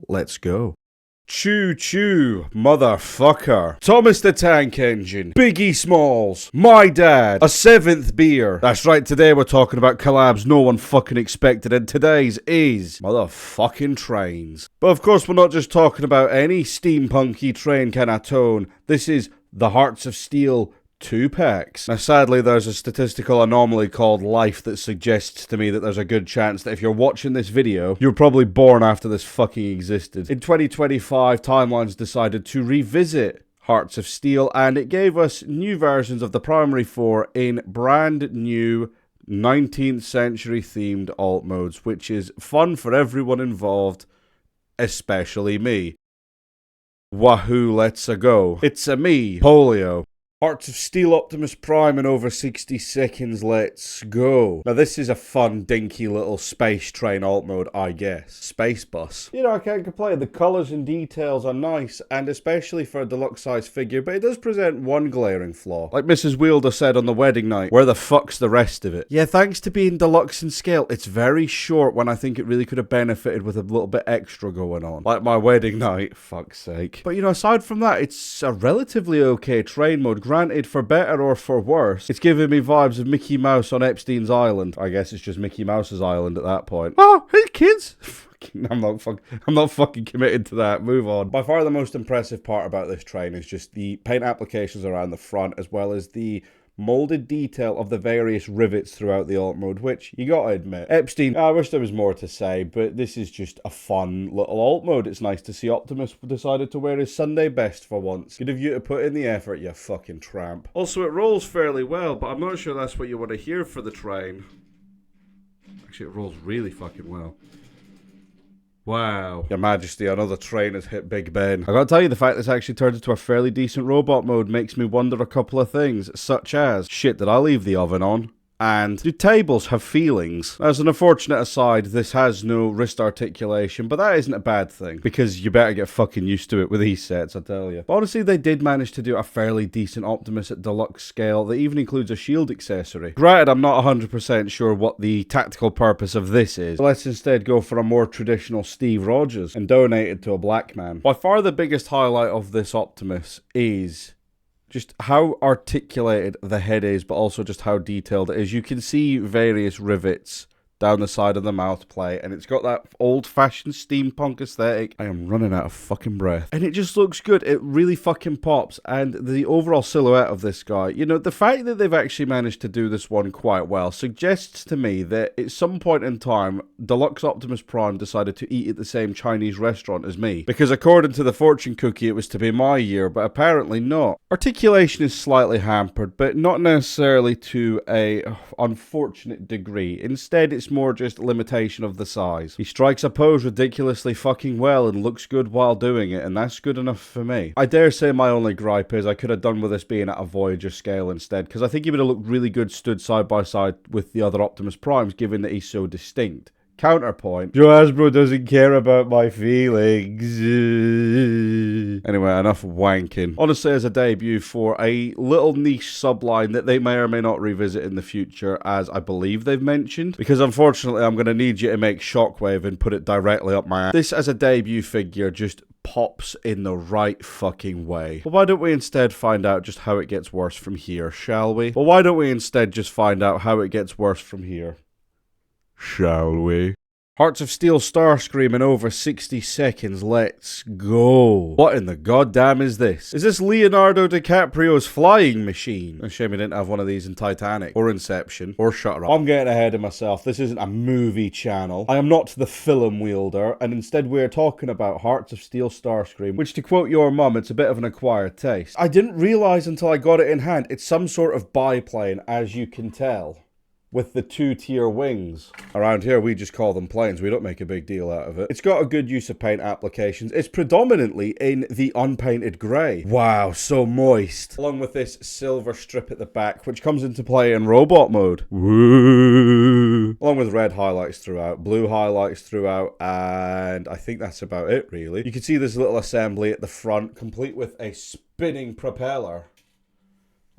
Let's go. Choo choo, motherfucker. Thomas the Tank Engine, Biggie Smalls, my dad, a seventh beer. That's right, today we're talking about collabs no one fucking expected, and today's is motherfucking trains. But of course we're not just talking about any steampunky train kind of tone. This is the Hearts of Steel 2-packs. Now sadly there's a statistical anomaly called life that suggests to me that there's a good chance that if you're watching this video, you're probably born after this fucking existed. In 2025, Timelines decided to revisit Hearts of Steel, and it gave us new versions of the primary four in brand new 19th century themed alt modes, which is fun for everyone involved, especially me. Wahoo, let's a go. It's a me, Polio. Hearts of Steel Optimus Prime in over 60 seconds, let's go. Now this is a fun, dinky little space train alt mode, I guess. Space bus. You know, I can't complain, the colours and details are nice, and especially for a deluxe size figure, but it does present one glaring flaw. Like Mrs. Wielder said on the wedding night, where the fuck's the rest of it? Yeah, thanks to being deluxe in scale, it's very short when I think it really could have benefited with a little bit extra going on. Like my wedding night, fuck's sake. But you know, aside from that, it's a relatively okay train mode. Granted, for better or for worse, it's giving me vibes of Mickey Mouse on Epstein's Island. I guess it's just Mickey Mouse's island at that point. Oh, hey kids! I'm not fucking committed to that. Move on. By far the most impressive part about this train is just the paint applications around the front, as well as the molded detail of the various rivets throughout the alt mode, which you gotta admit, Epstein, I wish there was more to say, but this is just a fun little alt mode. It's nice to see Optimus decided to wear his Sunday best for once. Good of you to put in the effort, you fucking tramp. Also, it rolls fairly well, but I'm not sure that's what you want to hear for the train. Actually, it rolls really fucking well. Wow. Your Majesty, another train has hit Big Ben. I gotta tell you, the fact this actually turns into a fairly decent robot mode makes me wonder a couple of things, such as, shit, did I leave the oven on? And do tables have feelings? As an unfortunate aside, this has no wrist articulation, but that isn't a bad thing, because you better get fucking used to it with these sets, I tell you. But honestly, they did manage to do a fairly decent Optimus at deluxe scale that even includes a shield accessory. Granted, I'm not 100% sure what the tactical purpose of this is. Let's instead go for a more traditional Steve Rogers and donate it to a black man. By far the biggest highlight of this Optimus is just how articulated the head is, but also just how detailed it is. You can see various rivets down the side of the mouth plate, and it's got that old-fashioned steampunk aesthetic. I am running out of fucking breath. And it just looks good. It really fucking pops. And the overall silhouette of this guy, you know, the fact that they've actually managed to do this one quite well suggests to me that at some point in time, Deluxe Optimus Prime decided to eat at the same Chinese restaurant as me. Because according to the fortune cookie, it was to be my year, but apparently not. Articulation is slightly hampered, but not necessarily to a unfortunate degree. Instead, it's more just limitation of the size. He strikes a pose ridiculously fucking well and looks good while doing it, and that's good enough for me. I dare say my only gripe is I could have done with this being at a Voyager scale instead, because I think he would have looked really good stood side by side with the other Optimus Primes, given that he's so distinct. Counterpoint, Joe Hasbro doesn't care about my feelings. Anyway, enough wanking. Honestly, as a debut for a little niche subline that they may or may not revisit in the future, as I believe they've mentioned, because unfortunately I'm going to need you to make Shockwave and put it directly up my ass. This as a debut figure just pops in the right fucking way. But why don't we instead find out just how it gets worse from here, shall we? Well, why don't we instead just find out how it gets worse from here? Shall we? Hearts of Steel Starscream in over 60 seconds, let's go. What in the goddamn is this? Is this Leonardo DiCaprio's flying machine? A shame we didn't have one of these in Titanic, or Inception, or Shutter Island. I'm getting ahead of myself. This isn't a movie channel. I am not the film wielder, and instead we're talking about Hearts of Steel Starscream, which to quote your mum, it's a bit of an acquired taste. I didn't realise until I got it in hand, it's some sort of biplane, as you can tell, with the two-tier wings. Around here, we just call them planes. We don't make a big deal out of it. It's got a good use of paint applications. It's predominantly in the unpainted grey. Wow, so moist. Along with this silver strip at the back, which comes into play in robot mode. Woo! Along with red highlights throughout, blue highlights throughout, and I think that's about it, really. You can see this little assembly at the front, complete with a spinning propeller.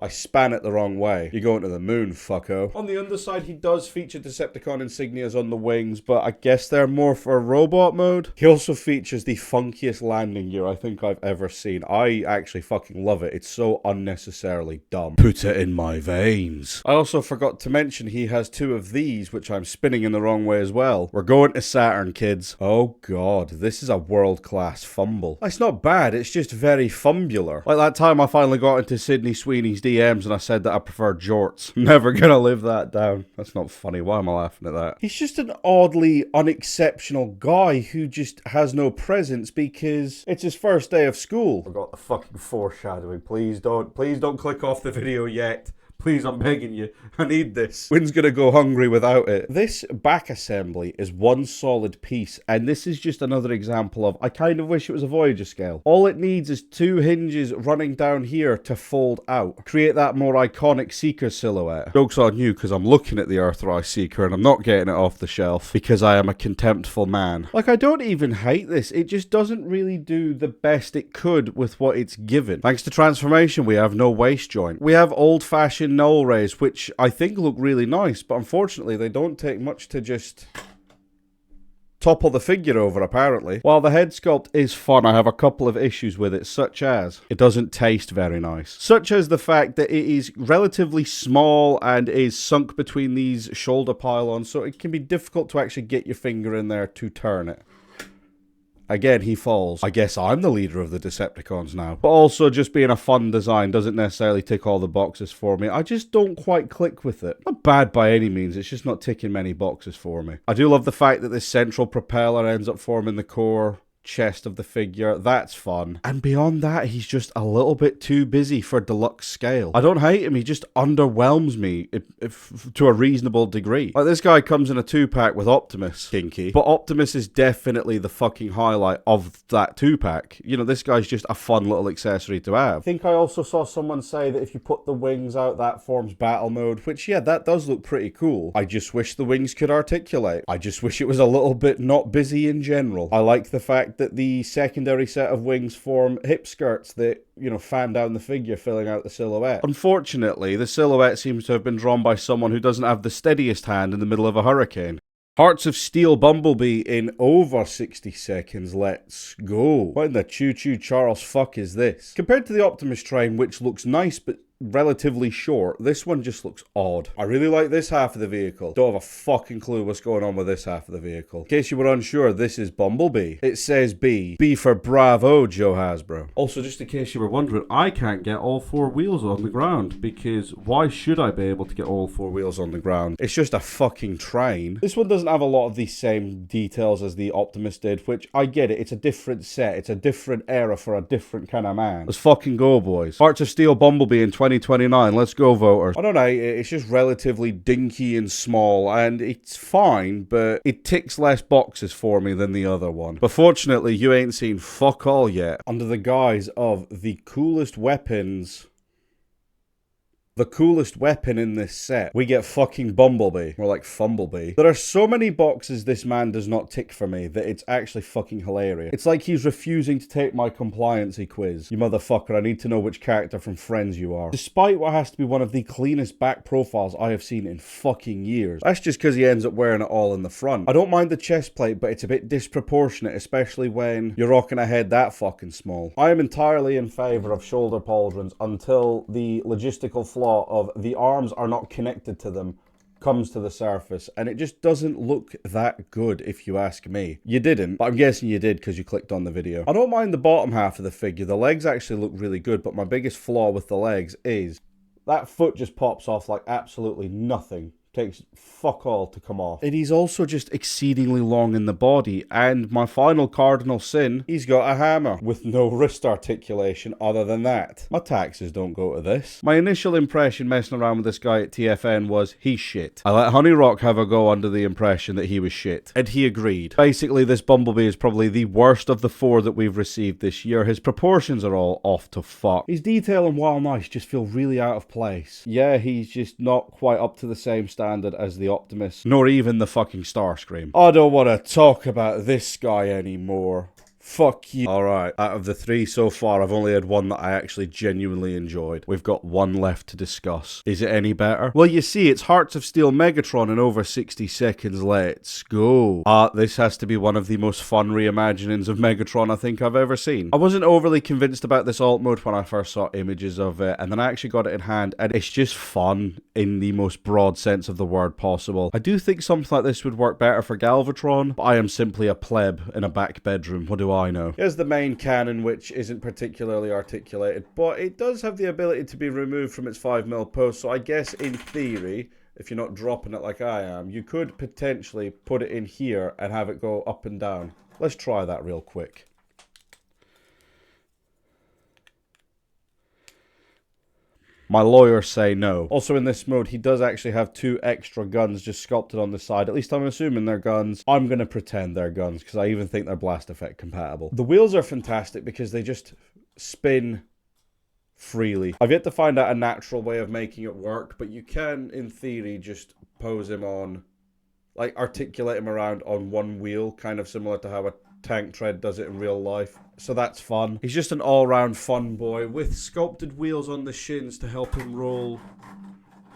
I span it the wrong way. You're going to the moon, fucko. On the underside, he does feature Decepticon insignias on the wings, but I guess they're more for robot mode. He also features the funkiest landing gear I think I've ever seen. I actually fucking love it. It's so unnecessarily dumb. Put it in my veins. I also forgot to mention he has two of these, which I'm spinning in the wrong way as well. We're going to Saturn, kids. Oh god, this is a world-class fumble. It's not bad, it's just very fumbular. Like that time I finally got into Sydney Sweeney's DMs and I said that I prefer jorts. Never gonna live that down. That's not funny. Why am I laughing at that? He's just an oddly unexceptional guy who just has no presence because it's his first day of school. Forgot the fucking foreshadowing. Please don't click off the video yet. Please, I'm begging you. I need this. Wynn's gonna go hungry without it. This back assembly is one solid piece, and this is just another example of, I kind of wish it was a Voyager scale. All it needs is two hinges running down here to fold out. Create that more iconic Seeker silhouette. Joke's on you, because I'm looking at the Earthrise Seeker, and I'm not getting it off the shelf, because I am a contemptful man. Like, I don't even hate this. It just doesn't really do the best it could with what it's given. Thanks to transformation, we have no waist joint. We have old-fashioned null rays, which I think look really nice, but unfortunately they don't take much to just topple the figure over, apparently. While the head sculpt is fun, I have a couple of issues with it, such as it doesn't taste very nice. Such as the fact that it is relatively small and is sunk between these shoulder pylons, so it can be difficult to actually get your finger in there to turn it. Again, he falls. I guess I'm the leader of the Decepticons now. But also, just being a fun design doesn't necessarily tick all the boxes for me. I just don't quite click with it. Not bad by any means, it's just not ticking many boxes for me. I do love the fact that this central propeller ends up forming the core chest of the figure. That's fun. And beyond that, he's just a little bit too busy for deluxe scale. I don't hate him, he just underwhelms me if to a reasonable degree. Like, this guy comes in a 2-pack with Optimus, kinky, but Optimus is definitely the fucking highlight of that 2-pack. You know, this guy's just a fun little accessory to have. I think I also saw someone say that if you put the wings out, that forms battle mode, which, yeah, that does look pretty cool. I just wish the wings could articulate. I just wish it was a little bit not busy in general. I like the fact that the secondary set of wings form hip skirts that, you know, fan down the figure, filling out the silhouette. Unfortunately, the silhouette seems to have been drawn by someone who doesn't have the steadiest hand in the middle of a hurricane. Hearts of Steel Bumblebee in over 60 seconds. Let's go. What in the choo-choo Charles fuck is this? Compared to the Optimus train, which looks nice but relatively short, this one just looks odd. I really like this half of the vehicle. Don't have a fucking clue what's going on with this half of the vehicle. In case you were unsure, this is Bumblebee. It says B. B for Bravo, Joe Hasbro. Also, just in case you were wondering, I can't get all 4 wheels on the ground, because why should I be able to get all 4 wheels on the ground? It's just a fucking train. This one doesn't have a lot of the same details as the Optimus did, which I get it. It's a different set. It's a different era for a different kind of man. Let's fucking go, boys. Hearts of Steel Bumblebee in 2029. Let's go, voters. I don't know, it's just relatively dinky and small, and it's fine, but it ticks less boxes for me than the other one. But fortunately, you ain't seen fuck all yet. Under the guise of the coolest weapons... The coolest weapon in this set, we get fucking Bumblebee. More like Fumblebee. There are so many boxes this man does not tick for me that it's actually fucking hilarious. It's like he's refusing to take my compliancy quiz. You motherfucker, I need to know which character from Friends you are. Despite what has to be one of the cleanest back profiles I have seen in fucking years. That's just because he ends up wearing it all in the front. I don't mind the chest plate, but it's a bit disproportionate, especially when you're rocking a head that fucking small. I am entirely in favour of shoulder pauldrons until the logistical flaw of the arms are not connected to them comes to the surface, and it just doesn't look that good, if you ask me. You didn't, but I'm guessing you did because you clicked on the video. I don't mind the bottom half of the figure. The legs actually look really good, but my biggest flaw with the legs is that foot just pops off like absolutely nothing. Takes fuck all to come off. And he's also just exceedingly long in the body, and my final cardinal sin, he's got a hammer with no wrist articulation other than that. My taxes don't go to this. My initial impression messing around with this guy at TFN was, he's shit. I let Honey Rock have a go under the impression that he was shit, and he agreed. Basically, this Bumblebee is probably the worst of the 4 that we've received this year. His proportions are all off to fuck. His detail and while nice just feel really out of place. Yeah, he's just not quite up to the same standard as the Optimus, nor even the fucking Starscream. I don't want to talk about this guy anymore. Fuck you. Alright, out of the 3 so far, I've only had one that I actually genuinely enjoyed. We've got one left to discuss. Is it any better? Well, you see, it's Hearts of Steel Megatron in over 60 seconds. Let's go. This has to be one of the most fun reimaginings of Megatron I think I've ever seen. I wasn't overly convinced about this alt mode when I first saw images of it, and then I actually got it in hand, and it's just fun in the most broad sense of the word possible. I do think something like this would work better for Galvatron, but I am simply a pleb in a back bedroom. What do I know? Here's the main cannon, which isn't particularly articulated, but it does have the ability to be removed from its 5mm post, so I guess in theory, if you're not dropping it like I am, you could potentially put it in here and have it go up and down. Let's try that real quick. My lawyers say no. Also in this mode, he does actually have 2 extra guns just sculpted on the side. At least I'm assuming they're guns. I'm going to pretend they're guns because I even think they're blast effect compatible. The wheels are fantastic because they just spin freely. I've yet to find out a natural way of making it work, but you can, in theory, just pose him on, like articulate him around on one wheel, kind of similar to how a tank tread does it in real life. So that's fun. He's just an all-round fun boy with sculpted wheels on the shins to help him roll.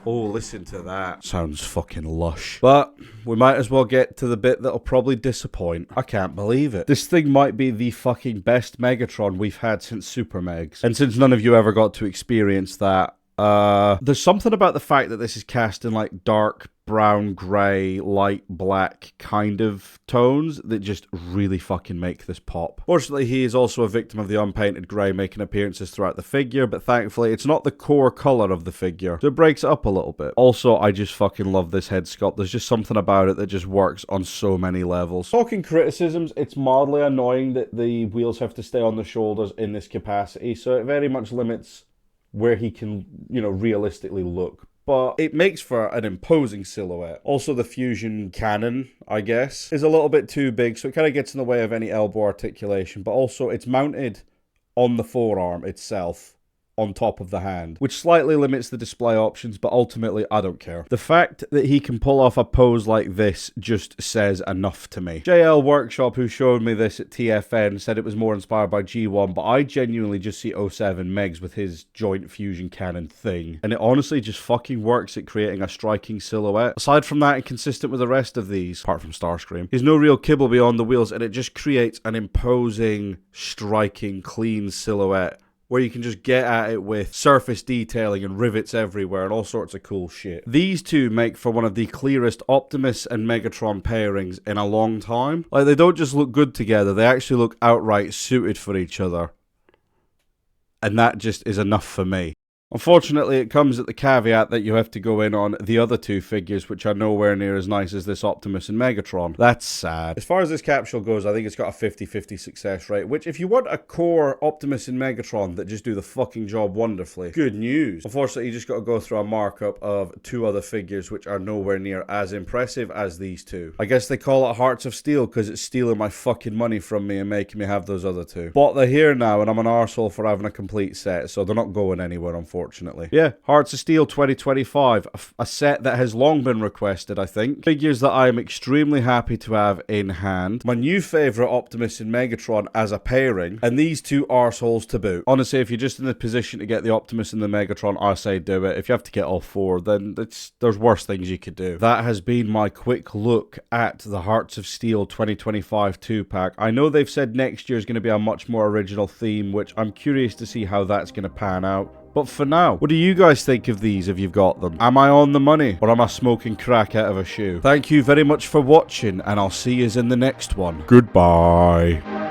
Oh, listen to that. Sounds fucking lush. But we might as well get to the bit that'll probably disappoint. I can't believe it. This thing might be the fucking best Megatron we've had since Super Megs. And since none of you ever got to experience that, there's something about the fact that this is cast in like dark brown, grey, light black kind of tones that just really fucking make this pop. Fortunately, he is also a victim of the unpainted grey making appearances throughout the figure, but thankfully it's not the core colour of the figure, so it breaks it up a little bit. Also, I just fucking love this head sculpt. There's just something about it that just works on so many levels. Talking criticisms, it's mildly annoying that the wheels have to stay on the shoulders in this capacity, so it very much limits where he can, you know, realistically look. But it makes for an imposing silhouette. Also, the fusion cannon, I guess, is a little bit too big, so it kind of gets in the way of any elbow articulation. But also, it's mounted on the forearm itself, on top of the hand, which slightly limits the display options, but ultimately, I don't care. The fact that he can pull off a pose like this just says enough to me. JL Workshop, who showed me this at TFN, said it was more inspired by G1, but I genuinely just see 07 Megs with his joint fusion cannon thing, and it honestly just fucking works at creating a striking silhouette. Aside from that, and consistent with the rest of these, apart from Starscream, there's no real kibble beyond the wheels, and it just creates an imposing, striking, clean silhouette where you can just get at it with surface detailing and rivets everywhere and all sorts of cool shit. These two make for one of the clearest Optimus and Megatron pairings in a long time. Like, they don't just look good together, they actually look outright suited for each other. And that just is enough for me. Unfortunately, it comes at the caveat that you have to go in on the other 2 figures, which are nowhere near as nice as this Optimus and Megatron. That's sad. As far as this capsule goes, I think it's got a 50-50 success rate, which if you want a core Optimus and Megatron that just do the fucking job wonderfully, good news. Unfortunately, you just got to go through a markup of 2 other figures, which are nowhere near as impressive as these 2. I guess they call it Hearts of Steel because it's stealing my fucking money from me and making me have those other 2. But they're here now, and I'm an arsehole for having a complete set, so they're not going anywhere, unfortunately. Yeah, Hearts of Steel 2025, a set that has long been requested, I think. Figures that I am extremely happy to have in hand. My new favourite Optimus and Megatron as a pairing, and these 2 arseholes to boot. Honestly, if you're just in the position to get the Optimus and the Megatron, I say do it. If you have to get all 4, then there's worse things you could do. That has been my quick look at the Hearts of Steel 2025 2-pack. I know they've said next year is going to be a much more original theme, which I'm curious to see how that's going to pan out. But for now, what do you guys think of these if you've got them? Am I on the money, or am I smoking crack out of a shoe? Thank you very much for watching, and I'll see you in the next one. Goodbye.